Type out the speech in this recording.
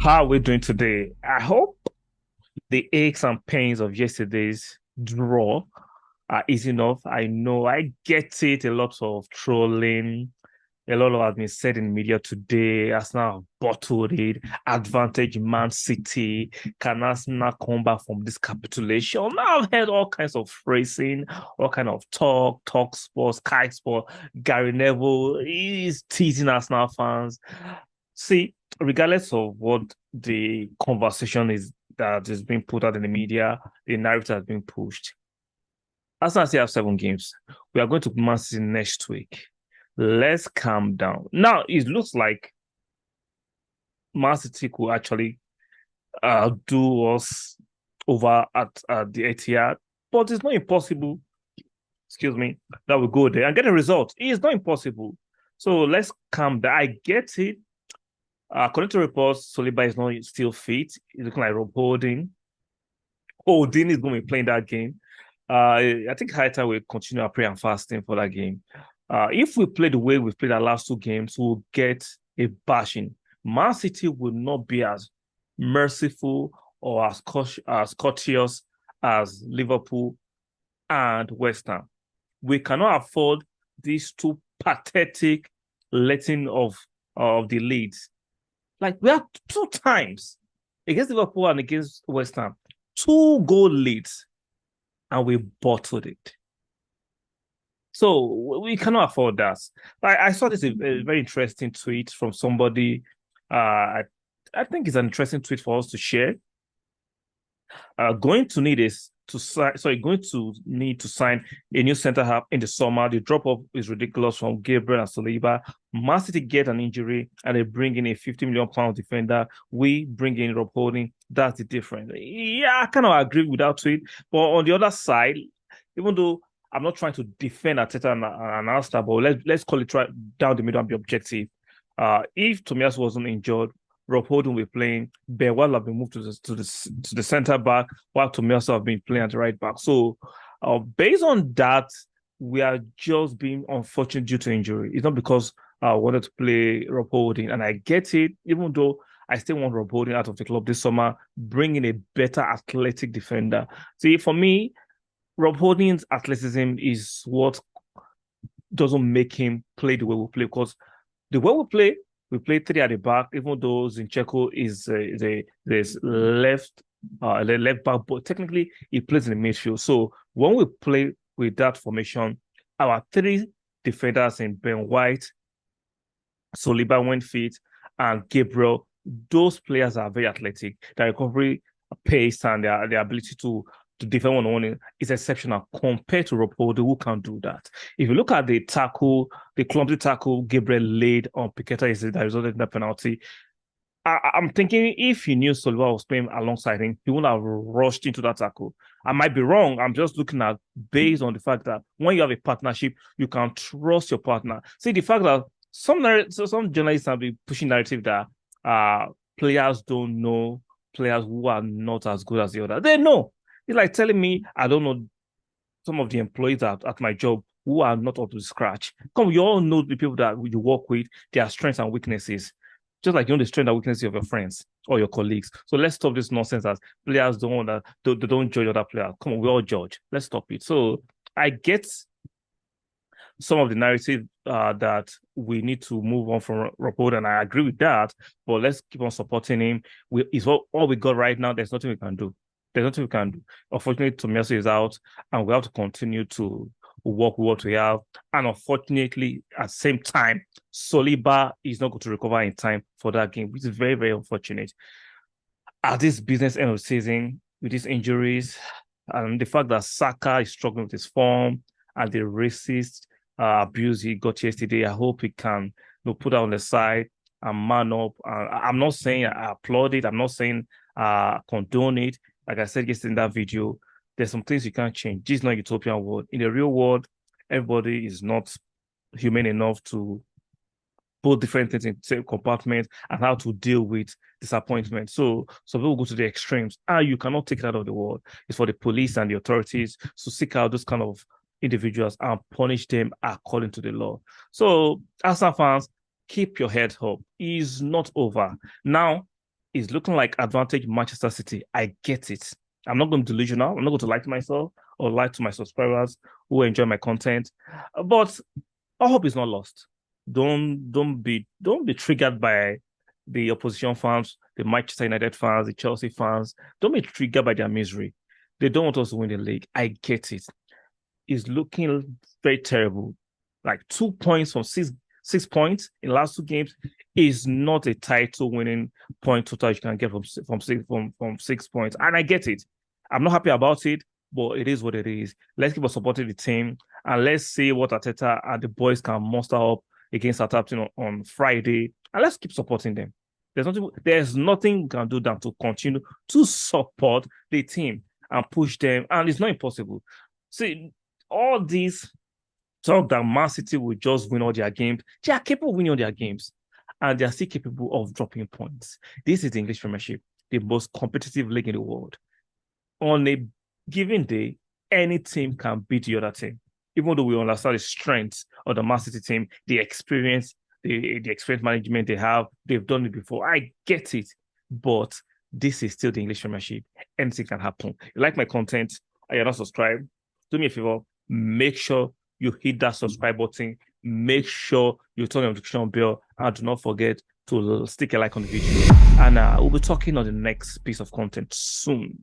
How are we doing today? I hope the aches and pains of yesterday's draw are easy enough. I know I get it. A lot of trolling, a lot of has been said in media today. Arsenal have bottled it. Advantage Man City. Can Arsenal come back from this capitulation? I've heard all kinds of phrasing, all kind of talk sports, Sky Sport. Gary Neville is teasing Arsenal fans. See, regardless of what the conversation is that is being put out in the media, the narrative has been pushed. Arsenal still have 7 games. We are going to Man City next week. Let's calm down. Now, it looks like Man City could actually do us over at the Etihad, but it's not impossible, excuse me, that we go there and get a result. It's not impossible. So let's calm down. I get it. According to reports, Saliba is not still fit. He's looking like Rob Holding. Holding is going to be playing that game. I think Haita will continue our prayer and fasting for that game. If we play the way we've played our last 2 games, we'll get a bashing. Man City will not be as merciful or as courteous as Liverpool and West Ham. We cannot afford these two pathetic letting of the leads. Like we have 2 times against Liverpool and against West Ham, 2 goal leads, and we bottled it. So we cannot afford that. I saw this a very interesting tweet from somebody. I think it's an interesting tweet for us to share. Going to need is to sign. Sorry, going to need to sign a new centre half in the summer. The drop off is ridiculous from Gabriel and Saliba. Man City get an injury and they bring in a 50 million pound defender. We bring in Rob Holding. That's the difference. Yeah, I kind of agree with that tweet. But on the other side, even though I'm not trying to defend Arteta and Arsenal, but let's call it try down the middle and be objective. If Tomiyasu wasn't injured, Rob Holding will be playing. Bewell have been moved to the centre back, while Tomiyasu have been playing at the right back. So, based on that, we are just being unfortunate due to injury. It's not because I wanted to play Rob Holding, and I get it. Even though I still want Rob Holding out of the club this summer, bringing a better athletic defender. See, for me, Rob Holding's athleticism is what doesn't make him play the way we play because the way we play 3 at the back, even though Zinchenko is the left back, but technically he plays in the midfield. So when we play with that formation, our 3 defenders in Ben White, Soliba went fit, and Gabriel, those players are very athletic. Their recovery pace and their ability to defend one-on-one is exceptional compared to Ropodo, who can't do that. If you look at the clumsy tackle Gabriel laid on Piqueta yesterday that resulted in the penalty, I'm thinking if he knew Soliva was playing alongside him, he wouldn't have rushed into that tackle. I might be wrong. I'm just looking at based on the fact that when you have a partnership, you can trust your partner. See, the fact that some journalists have been pushing narrative that players don't know players who are not as good as the other. They know. It's like telling me I don't know some of the employees at my job who are not up to scratch. Come, you all know the people that you work with, their strengths and weaknesses. Just like you know the strength and weaknesses of your friends or your colleagues. So let's stop this nonsense as players they don't judge other players. Come on, we all judge. Let's stop it. So I get some of the narrative that we need to move on from Rapport, and I agree with that. But let's keep on supporting him. Is all we got right now. There's nothing we can do. There's nothing we can do. Unfortunately, Tomiyasu is out, and we have to continue to work with what we have. And unfortunately, at the same time, Soliba is not going to recover in time for that game, which is very, very unfortunate. At this business end of season, with these injuries, and the fact that Saka is struggling with his form and the racist abuse he got yesterday, I hope he can put that on the side and man up. I'm not saying I applaud it. I'm not saying condone it. Like I said yesterday in that video, there's some things you can't change. This is not a utopian world. In the real world, everybody is not human enough to put different things in same compartments and how to deal with disappointment. So some people go to the extremes. You cannot take it out of the world. It's for the police and the authorities to seek out those kind of individuals and punish them according to the law. So, Arsenal fans, keep your head up. It's not over. Now, It's looking like advantage Manchester City. I get it. I'm not going to be delusional. I'm not going to lie to myself or lie to my subscribers who enjoy my content. But our hope is not lost. Don't be triggered by the opposition fans, the Manchester United fans, the Chelsea fans. Don't be triggered by their misery. They don't want us to win the league. I get it. It's looking very terrible. Like 2 points from 6 points in the last two games is not a title winning point total you can get from 6 points. And I get it. I'm not happy about it, but it is what it is. Let's keep on supporting the team and let's see what Arteta and the boys can muster up against Southampton on Friday. And let's keep supporting them. There's nothing we can do than to continue to support the team and push them. And it's not impossible. See, all these talk that Man City will just win all their games. They are capable of winning all their games, and they are still capable of dropping points. This is the English Premiership, the most competitive league in the world. On a given day, any team can beat the other team. Even though we understand the strength of the Man City team, the experience, the experience management they have, they've done it before. I get it, but this is still the English Premiership. Anything can happen. You like my content and you're not subscribed, do me a favor, make sure you hit that subscribe button. Make sure you turn on the notification bell and do not forget to stick a like on the video. And we'll be talking on the next piece of content soon.